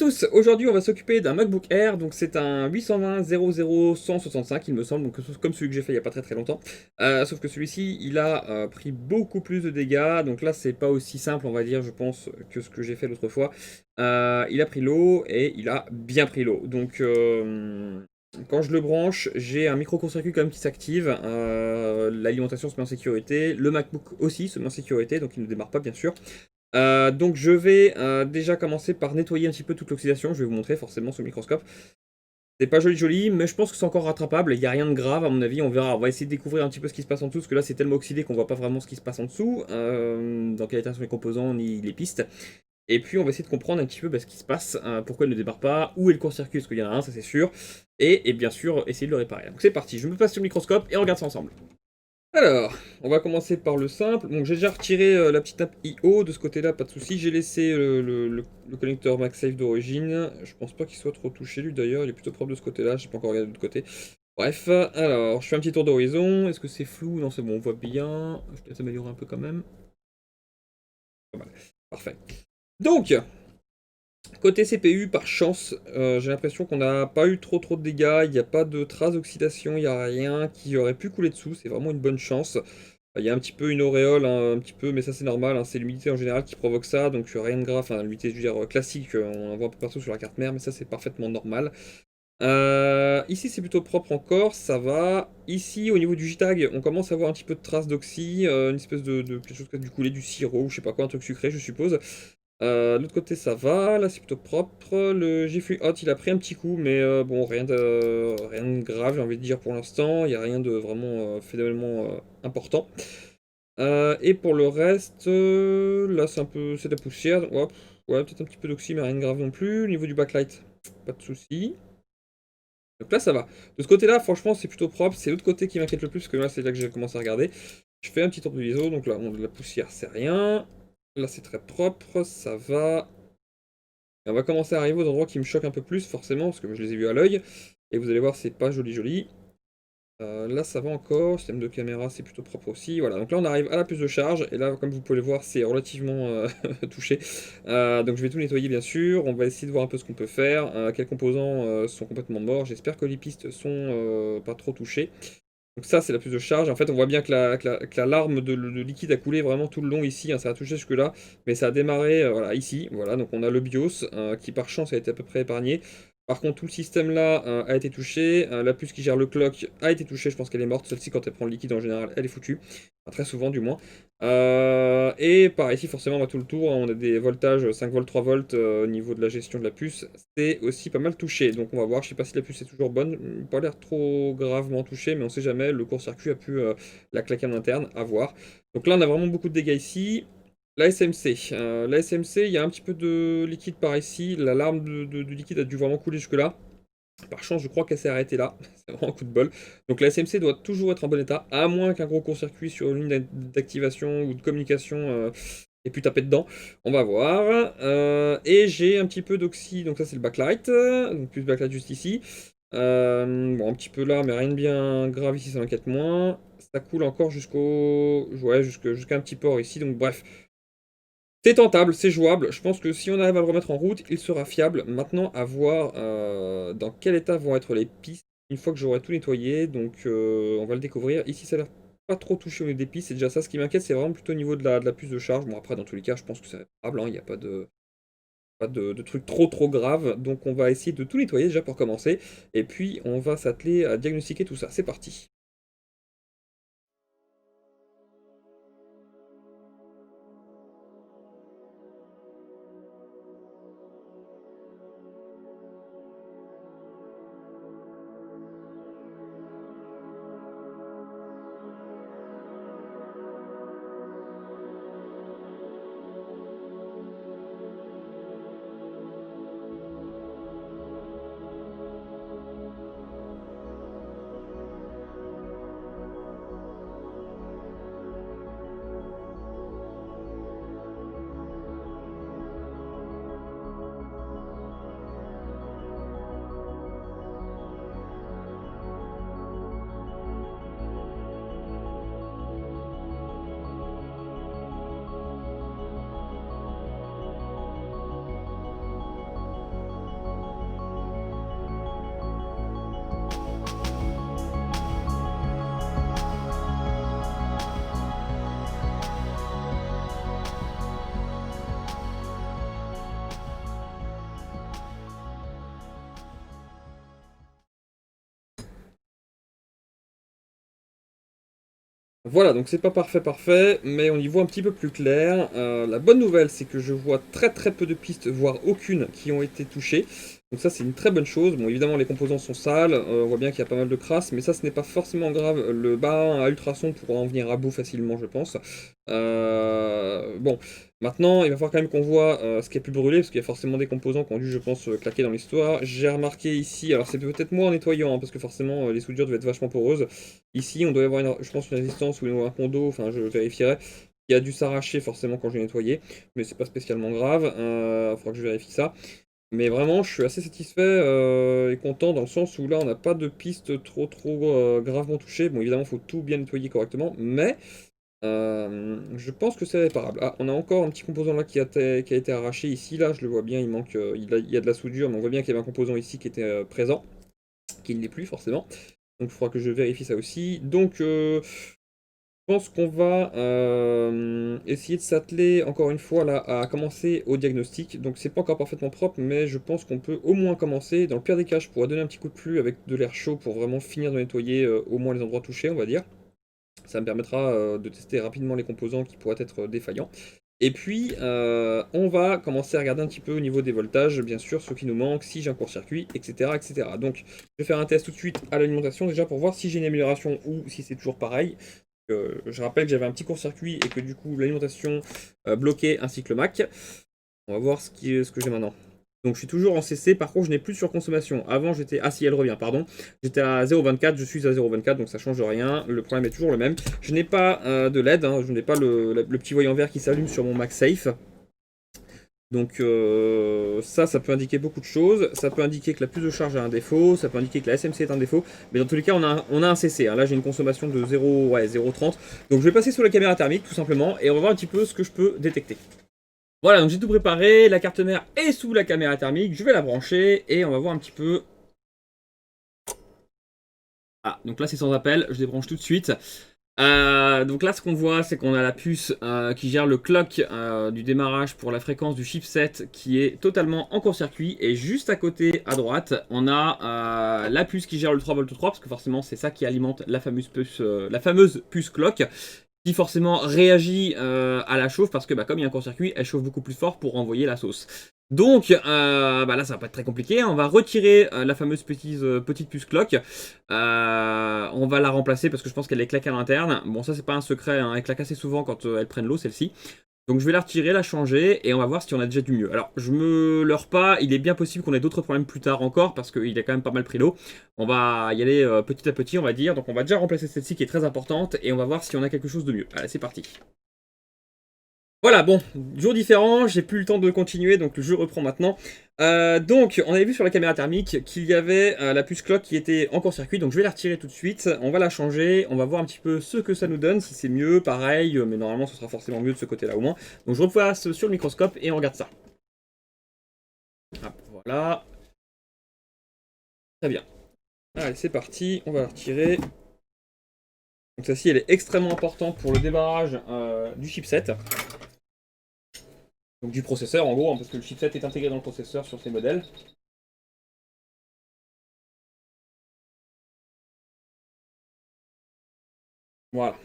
tous, aujourd'hui on va s'occuper d'un MacBook Air, donc c'est un 820-00-165 il me semble, donc comme celui que j'ai fait il n'y a pas très longtemps. Sauf que celui-ci il a pris beaucoup plus de dégâts, donc là c'est pas aussi simple on va dire je pense que ce que j'ai fait l'autre fois. Il a pris l'eau et il a bien pris l'eau, donc quand je le branche j'ai un micro-court-circuit quand même qui s'active, l'alimentation se met en sécurité, le MacBook aussi se met en sécurité, donc il ne démarre pas bien sûr. Donc je vais déjà commencer par nettoyer un petit peu toute l'oxydation, je vais vous montrer forcément sous le microscope. C'est pas joli joli, mais je pense que c'est encore rattrapable, il n'y a rien de grave à mon avis, on verra, on va essayer de découvrir un petit peu ce qui se passe en dessous, parce que là c'est tellement oxydé qu'on voit pas vraiment ce qui se passe en dessous, dans quel état sont les composants ni les pistes. Et puis on va essayer de comprendre un petit peu ce qui se passe, pourquoi il ne démarre pas, où est le court-circuit, parce qu'il y en a un, ça c'est sûr, et bien sûr essayer de le réparer. Donc c'est parti, je me passe sur le microscope et on regarde ça ensemble. Alors, on va commencer par le simple. Donc j'ai déjà retiré la petite nappe IO de ce côté-là, pas de souci. J'ai laissé le connecteur MagSafe d'origine. Je pense pas qu'il soit trop touché lui d'ailleurs, il est plutôt propre de ce côté-là, je n'ai pas encore regardé de l'autre côté. Bref, alors je fais un petit tour d'horizon. Est-ce que c'est flou? Non, c'est bon, on voit bien. Je vais peut-être améliorer un peu quand même. Pas mal. Parfait. Donc, côté CPU, par chance, j'ai l'impression qu'on n'a pas eu trop de dégâts, il n'y a pas de traces d'oxydation, il n'y a rien qui aurait pu couler dessous, c'est vraiment une bonne chance. Il y a un petit peu une auréole, hein, un petit peu, mais ça c'est normal, hein, c'est l'humidité en général qui provoque ça, donc rien de grave, enfin l'humidité je veux dire classique, on en voit un peu partout sur la carte mère, mais ça c'est parfaitement normal. Ici c'est plutôt propre encore, ça va. Ici au niveau du JTAG, on commence à voir un petit peu de traces d'oxy, une espèce de quelque chose qui a dû couler, du sirop, ou je sais pas quoi, un truc sucré je suppose. De l'autre côté ça va, là c'est plutôt propre. Le GFui Hot il a pris un petit coup, mais bon rien de grave j'ai envie de dire pour l'instant, il n'y a rien de vraiment phénoménalement important. Et pour le reste, là c'est un peu c'est de la poussière, hop, ouais peut-être un petit peu d'oxy mais rien de grave non plus. Au niveau du backlight, pas de souci. Donc là ça va. De ce côté-là franchement c'est plutôt propre, c'est l'autre côté qui m'inquiète le plus parce que là c'est là que j'ai commencé à regarder. Je fais un petit tour de l'ISO, donc là bon, de la poussière c'est rien. Là c'est très propre, ça va. Et on va commencer à arriver aux endroits qui me choquent un peu plus, forcément, parce que je les ai vus à l'œil. Et vous allez voir, c'est pas joli joli. Là, ça va encore. Système de caméra, c'est plutôt propre aussi. Voilà, donc là, on arrive à la puce de charge. Et là, comme vous pouvez le voir, c'est relativement touché. Donc, je vais tout nettoyer, bien sûr. On va essayer de voir un peu ce qu'on peut faire. Quels composants sont complètement morts. J'espère que les pistes sont pas trop touchées. Donc ça, c'est la puce de charge. En fait, on voit bien que la larme de liquide a coulé vraiment tout le long ici, hein, ça a touché jusque-là, mais ça a démarré voilà, ici. Voilà, donc on a le BIOS qui, par chance, a été à peu près épargné. Par contre, tout le système là a été touché. La puce qui gère le clock a été touchée. Je pense qu'elle est morte. Celle-ci, quand elle prend le liquide en général, elle est foutue. Enfin, très souvent, du moins. Et par ici, forcément, on va tout le tour, hein. On a des voltages 5 volts, 3 volts au niveau de la gestion de la puce. C'est aussi pas mal touché. Donc, on va voir. Je sais pas si la puce est toujours bonne. Pas l'air trop gravement touché, mais on sait jamais. Le court-circuit a pu la claquer en interne. À voir. Donc là, on a vraiment beaucoup de dégâts ici. La SMC. La SMC, il y a un petit peu de liquide par ici. La larme du liquide a dû vraiment couler jusque-là. Par chance, je crois qu'elle s'est arrêtée là. C'est vraiment un coup de bol. Donc la SMC doit toujours être en bon état, à moins qu'un gros court-circuit sur une ligne d'activation ou de communication ait pu taper dedans. On va voir. Et j'ai un petit peu d'oxy, donc ça c'est le backlight. Donc plus de backlight juste ici. Bon, un petit peu là, mais rien de bien grave ici, ça m'inquiète moins. Ça coule encore jusqu'au... Ouais, jusqu'à un petit port ici, donc bref. C'est tentable, c'est jouable. Je pense que si on arrive à le remettre en route, il sera fiable. Maintenant, à voir dans quel état vont être les pistes une fois que j'aurai tout nettoyé. Donc, on va le découvrir. Ici, ça a l'air pas trop touché au niveau des pistes. C'est déjà ça. Ce qui m'inquiète, c'est vraiment plutôt au niveau de la puce de charge. Bon, après, dans tous les cas, je pense que c'est réparable, hein. Il n'y a pas de trucs trop graves. Donc, on va essayer de tout nettoyer déjà pour commencer. Et puis, on va s'atteler à diagnostiquer tout ça. C'est parti. Voilà, donc c'est pas parfait, mais on y voit un petit peu plus clair. La bonne nouvelle, c'est que je vois très très peu de pistes, voire aucune, qui ont été touchées. Donc ça, c'est une très bonne chose. Bon, évidemment, les composants sont sales, on voit bien qu'il y a pas mal de crasse, mais ça, ce n'est pas forcément grave. Le bas à ultrasons pourra en venir à bout facilement, je pense. Bon, maintenant, il va falloir quand même qu'on voit ce qui a pu brûler, parce qu'il y a forcément des composants qui ont dû, je pense, claquer dans l'histoire. J'ai remarqué ici, alors c'est peut-être moi en nettoyant, hein, parce que forcément, les soudures devaient être vachement poreuses. Ici, on doit y avoir, je pense, une résistance ou un pont d'eau, enfin, je vérifierai. Il a dû s'arracher forcément quand j'ai nettoyé, mais c'est pas spécialement grave. Il faudra que je vérifie ça. Mais vraiment, je suis assez satisfait et content dans le sens où là, on n'a pas de piste trop gravement touchée. Bon, évidemment, il faut tout bien nettoyer correctement, mais je pense que c'est réparable. Ah, on a encore un petit composant là qui a été arraché ici. Là, je le vois bien, il manque, il y a de la soudure, mais on voit bien qu'il y avait un composant ici qui était présent, qui ne l'est plus forcément. Donc, il faudra que je vérifie ça aussi. Donc, je pense qu'on va essayer de s'atteler encore une fois là à commencer au diagnostic. Donc c'est pas encore parfaitement propre, mais je pense qu'on peut au moins commencer. Dans le pire des cas, je pourrais donner un petit coup de pluie avec de l'air chaud pour vraiment finir de nettoyer au moins les endroits touchés, on va dire. Ça me permettra de tester rapidement les composants qui pourraient être défaillants. Et puis, on va commencer à regarder un petit peu au niveau des voltages, bien sûr, ce qui nous manque, si j'ai un court-circuit, etc., etc. Donc, je vais faire un test tout de suite à l'alimentation, déjà pour voir si j'ai une amélioration ou si c'est toujours pareil. Je rappelle que j'avais un petit court-circuit et que du coup l'alimentation bloquait ainsi que le Mac. On va voir ce que j'ai maintenant. Donc je suis toujours en CC, par contre je n'ai plus de surconsommation. Avant j'étais... Ah si, elle revient, pardon. J'étais à 0,24, je suis à 0,24, donc ça change rien. Le problème est toujours le même. Je n'ai pas de LED, hein, je n'ai pas le petit voyant vert qui s'allume sur mon MagSafe. Donc ça peut indiquer beaucoup de choses. Ça peut indiquer que la puce de charge a un défaut, ça peut indiquer que la SMC est un défaut. Mais dans tous les cas, on a un CC. Hein. Là, j'ai une consommation de 0, ouais, 0,30. Donc je vais passer sur la caméra thermique, tout simplement, et on va voir un petit peu ce que je peux détecter. Voilà, donc j'ai tout préparé. La carte mère est sous la caméra thermique. Je vais la brancher, et on va voir un petit peu... Ah, donc là, c'est sans appel. Je débranche tout de suite. Donc là, ce qu'on voit, c'est qu'on a la puce qui gère le clock du démarrage pour la fréquence du chipset qui est totalement en court-circuit. Et juste à côté, à droite, on a la puce qui gère le 3V3, parce que forcément, c'est ça qui alimente la fameuse puce clock, qui forcément réagit à la chauffe, parce que comme il y a un court-circuit, elle chauffe beaucoup plus fort pour envoyer la sauce. Donc là, ça va pas être très compliqué. On va retirer la fameuse petite puce clock. On va la remplacer parce que je pense qu'elle est claquée à l'interne. Bon, ça, c'est pas un secret, hein. Elle claque assez souvent quand elles prennent l'eau, celle-ci. Donc je vais la retirer, la changer, et on va voir si on a déjà du mieux. Alors, je me leurre pas, il est bien possible qu'on ait d'autres problèmes plus tard encore, parce qu'il a quand même pas mal pris l'eau. On va y aller petit à petit, on va dire. Donc on va déjà remplacer celle-ci qui est très importante, et on va voir si on a quelque chose de mieux. Allez, c'est parti. Voilà, bon, jour différent, j'ai plus le temps de continuer, donc je reprends maintenant. Donc, on avait vu sur la caméra thermique qu'il y avait la puce clock qui était en court-circuit, donc je vais la retirer tout de suite, on va la changer, on va voir un petit peu ce que ça nous donne, si c'est mieux, pareil, mais normalement ce sera forcément mieux de ce côté-là au moins. Donc je repasse sur le microscope et on regarde ça. Hop, voilà, très bien. Allez, c'est parti, on va la retirer. Donc celle-ci, elle est extrêmement importante pour le démarrage du chipset. Donc du processeur en gros, hein, parce que le chipset est intégré dans le processeur sur ces modèles. Voilà.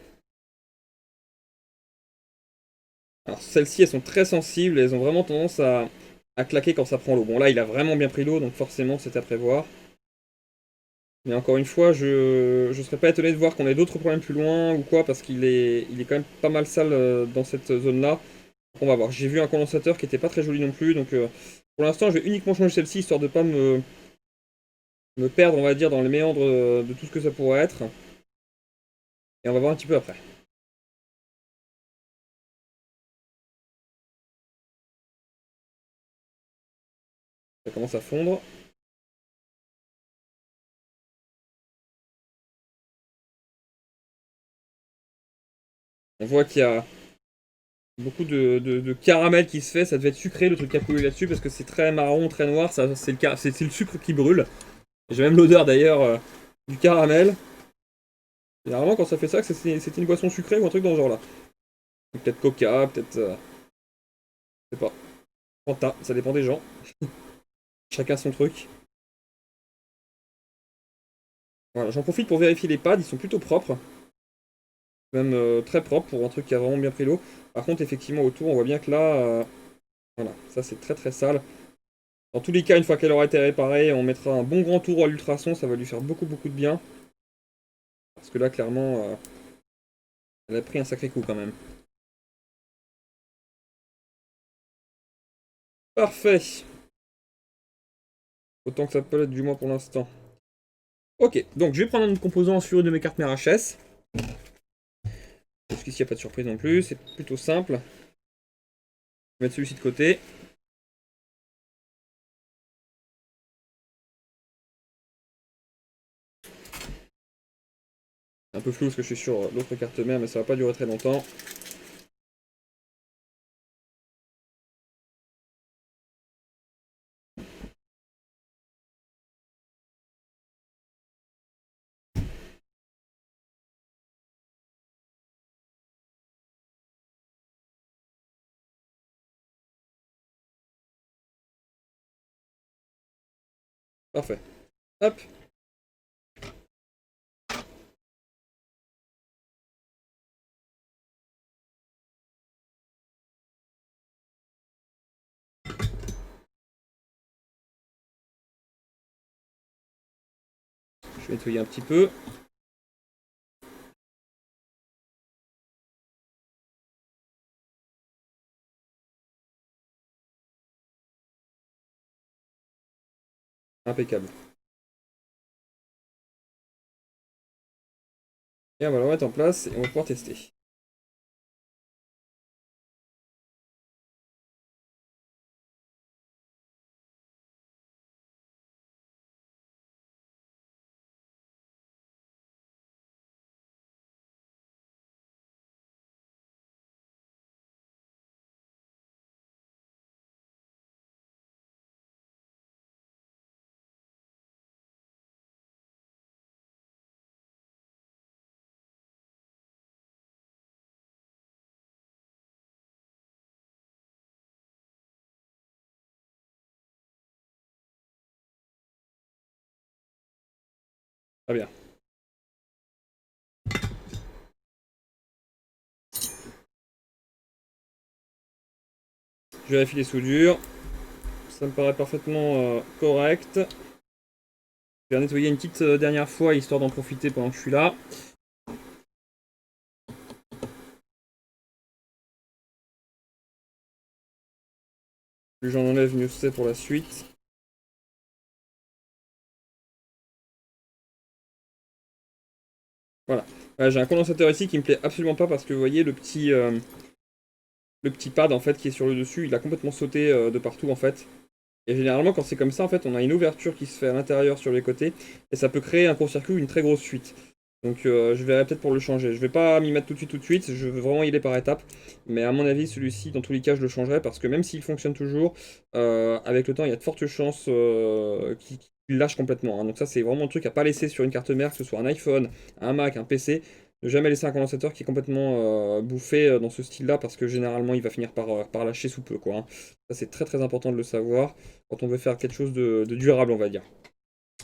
Alors celles-ci, elles sont très sensibles, et elles ont vraiment tendance à claquer quand ça prend l'eau. Bon là, il a vraiment bien pris l'eau, donc forcément c'est à prévoir. Mais encore une fois, je serais pas étonné de voir qu'on ait d'autres problèmes plus loin ou quoi, parce il est quand même pas mal sale dans cette zone-là. On va voir. J'ai vu un condensateur qui était pas très joli non plus, donc pour l'instant, je vais uniquement changer celle-ci, histoire de pas me perdre, on va dire, dans les méandres de tout ce que ça pourrait être. Et on va voir un petit peu après. Ça commence à fondre. On voit qu'il y a beaucoup de caramel qui se fait, ça devait être sucré le truc qui a coulé là-dessus parce que c'est très marron, très noir, ça, c'est le sucre qui brûle. J'ai même l'odeur d'ailleurs du caramel. Généralement quand ça fait ça, c'était une boisson sucrée ou un truc dans ce genre-là. Peut-être Coca, peut-être... je sais pas. Fanta, ça dépend des gens. Chacun son truc. Voilà, j'en profite pour vérifier les pads, ils sont plutôt propres. Même très propre pour un truc qui a vraiment bien pris l'eau. Par contre, effectivement, autour, on voit bien que là, voilà, ça c'est très très sale. Dans tous les cas, une fois qu'elle aura été réparée, on mettra un bon grand tour à l'ultrason, ça va lui faire beaucoup beaucoup de bien. Parce que là, clairement, elle a pris un sacré coup quand même. Parfait. Autant que ça peut l'être du moins pour l'instant. Ok, donc je vais prendre un composant sur une de mes cartes mères HS. Parce qu'ici, il n'y a pas de surprise non plus, c'est plutôt simple. Je vais mettre celui-ci de côté. C'est un peu flou parce que je suis sur l'autre carte mère, mais ça va pas durer très longtemps. Parfait. Hop. Je vais nettoyer un petit peu. Impeccable. Et on va le remettre en place et on va pouvoir tester. Très bien. Je vérifie les soudures. Ça me paraît parfaitement correct. Je vais nettoyer une petite dernière fois, histoire d'en profiter pendant que je suis là. Plus j'en enlève, mieux c'est pour la suite. Voilà. J'ai un condensateur ici qui me plaît absolument pas parce que vous voyez le petit pad en fait qui est sur le dessus, il a complètement sauté de partout en fait. Et généralement quand c'est comme ça en fait, on a une ouverture qui se fait à l'intérieur sur les côtés et ça peut créer un court-circuit ou une très grosse fuite. Donc je verrai peut-être pour le changer. Je vais pas m'y mettre tout de suite, je veux vraiment y aller par étapes. Mais à mon avis, celui-ci, dans tous les cas, je le changerai parce que même s'il fonctionne toujours, avec le temps, il y a de fortes chances qu'il lâche complètement, hein. Donc ça, c'est vraiment un truc à pas laisser sur une carte mère, que ce soit un iPhone, un Mac, un PC. Ne jamais laisser un condensateur qui est complètement bouffé dans ce style-là parce que généralement, il va finir par lâcher sous peu, quoi, hein. Ça, c'est très très important de le savoir quand on veut faire quelque chose de durable, on va dire.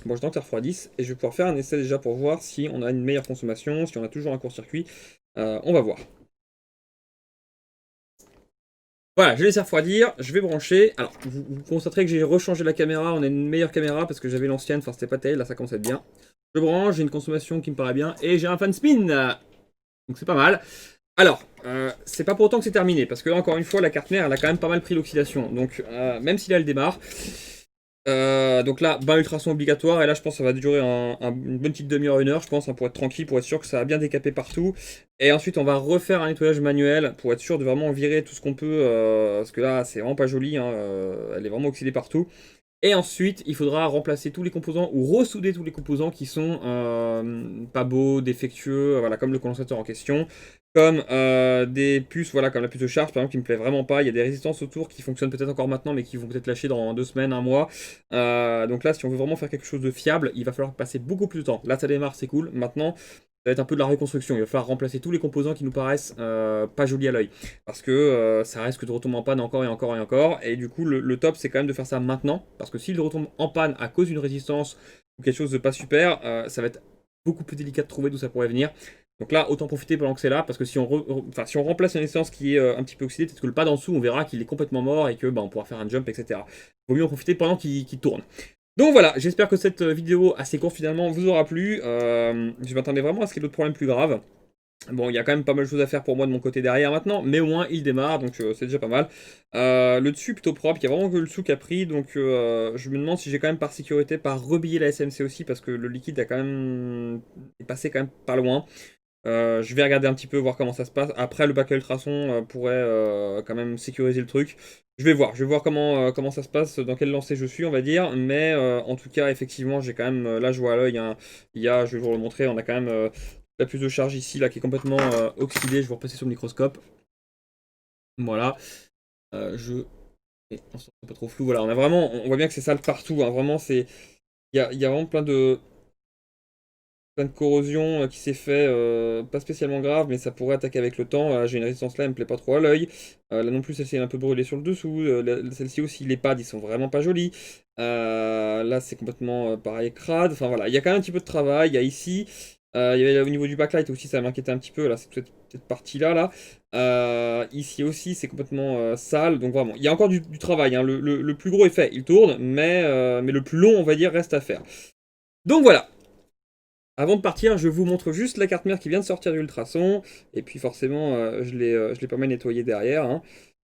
Bon, je tente refroidisse et je vais pouvoir faire un essai déjà pour voir si on a une meilleure consommation, si on a toujours un court-circuit. On va voir. Voilà, je laisse refroidir, je vais brancher. Alors, vous constaterez que j'ai rechangé la caméra, on a une meilleure caméra parce que j'avais l'ancienne, enfin c'était pas terrible, là ça commence à être bien. Je branche, j'ai une consommation qui me paraît bien et j'ai un fan spin. Donc c'est pas mal. Alors, c'est pas pour autant que c'est terminé, parce que là, encore une fois, la carte mère, elle a quand même pas mal pris l'oxydation. Donc, même si là, elle démarre, donc là, bain ultrason obligatoire, et là je pense que ça va durer une bonne petite demi-heure, une heure, je pense, hein, pour être tranquille, pour être sûr que ça a bien décapé partout. Et ensuite, on va refaire un nettoyage manuel pour être sûr de vraiment virer tout ce qu'on peut, parce que là, c'est vraiment pas joli, hein, elle est vraiment oxydée partout. Et ensuite, il faudra remplacer tous les composants ou ressouder tous les composants qui sont pas beaux, défectueux, voilà, comme le condensateur en question, comme des puces, voilà, comme la puce de charge par exemple qui me plaît vraiment pas. Il y a des résistances autour qui fonctionnent peut-être encore maintenant, mais qui vont peut-être lâcher dans 2 semaines, un mois. Donc là, si on veut vraiment faire quelque chose de fiable, il va falloir passer beaucoup plus de temps. Là, ça démarre, c'est cool. Maintenant, ça va être un peu de la reconstruction. Il va falloir remplacer tous les composants qui nous paraissent pas jolis à l'œil. Parce que ça risque de retomber en panne encore et encore et encore. Et du coup, le top, c'est quand même de faire ça maintenant. Parce que s'il retombe en panne à cause d'une résistance ou quelque chose de pas super, ça va être beaucoup plus délicat de trouver d'où ça pourrait venir. Donc là, autant profiter pendant que c'est là, parce que si si on remplace une essence qui est un petit peu oxydée, peut-être que le pad en dessous, on verra qu'il est complètement mort et que on pourra faire un jump, etc. Vaut mieux en profiter pendant qu'il tourne. Donc voilà, j'espère que cette vidéo assez courte finalement vous aura plu. Je m'attendais vraiment à ce qu'il y ait d'autres problèmes plus graves. Bon, il y a quand même pas mal de choses à faire pour moi de mon côté derrière maintenant, mais au moins il démarre, donc c'est déjà pas mal. Le dessus est plutôt propre, il y a vraiment que le sou qui a pris, donc je me demande si j'ai quand même par sécurité pas rebiller la SMC aussi, parce que le liquide a quand même est passé quand même pas loin. Je vais regarder un petit peu, voir comment ça se passe. Après, le bac à ultrason pourrait quand même sécuriser le truc. Je vais voir comment ça se passe, dans quel lancer je suis, on va dire. Mais en tout cas, effectivement, j'ai quand même, là je vois à l'œil, hein, je vais vous le montrer, on a quand même la plus de charge ici, là, qui est complètement oxydée. Je vais vous repasser sur le microscope. Voilà. Je... On sent pas trop flou. Voilà, on voit bien que c'est sale partout, hein. Vraiment, il y a vraiment plein de corrosion qui s'est fait, pas spécialement grave, mais ça pourrait attaquer avec le temps. J'ai une résistance là, elle me plaît pas trop à l'œil. Là non plus, celle-ci est un peu brûlée sur le dessous. Celle-ci aussi, les pads, ils sont vraiment pas jolis. Là, c'est complètement pareil, crade. Enfin voilà, il y a quand même un petit peu de travail. Il y a ici, il y avait au niveau du backlight aussi, ça m'inquiétait un petit peu. Là, c'est cette partie-là, là. Ici aussi, c'est complètement sale. Donc vraiment, il y a encore du travail, hein. Le plus gros est fait, il tourne, mais le plus long, on va dire, reste à faire. Donc voilà. Avant de partir, je vous montre juste la carte mère qui vient de sortir du ultrason. Et puis forcément, je l'ai pas mal nettoyé derrière, hein.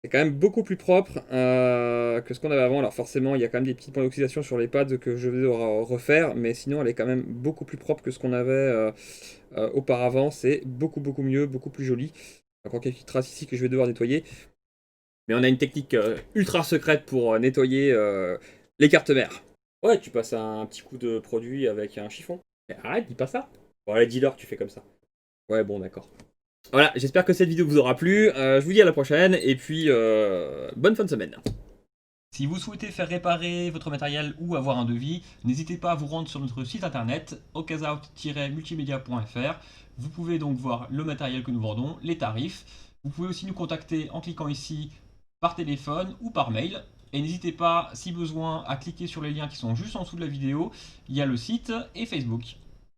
C'est quand même beaucoup plus propre que ce qu'on avait avant. Alors forcément, il y a quand même des petits points d'oxydation sur les pads que je vais devoir refaire. Mais sinon, elle est quand même beaucoup plus propre que ce qu'on avait auparavant. C'est beaucoup beaucoup mieux, beaucoup plus joli. Encore quelques traces ici que je vais devoir nettoyer. Mais on a une technique ultra secrète pour nettoyer les cartes mères. Ouais, tu passes un petit coup de produit avec un chiffon. Mais arrête, dis pas ça. Bon, allez, dis-leur que tu fais comme ça. Ouais, bon, d'accord. Voilà, j'espère que cette vidéo vous aura plu. Je vous dis à la prochaine, et puis bonne fin de semaine. Si vous souhaitez faire réparer votre matériel ou avoir un devis, n'hésitez pas à vous rendre sur notre site internet okazout-multimedia.fr. Vous pouvez donc voir le matériel que nous vendons, les tarifs. Vous pouvez aussi nous contacter en cliquant ici par téléphone ou par mail. Et n'hésitez pas, si besoin, à cliquer sur les liens qui sont juste en dessous de la vidéo. Il y a le site et Facebook.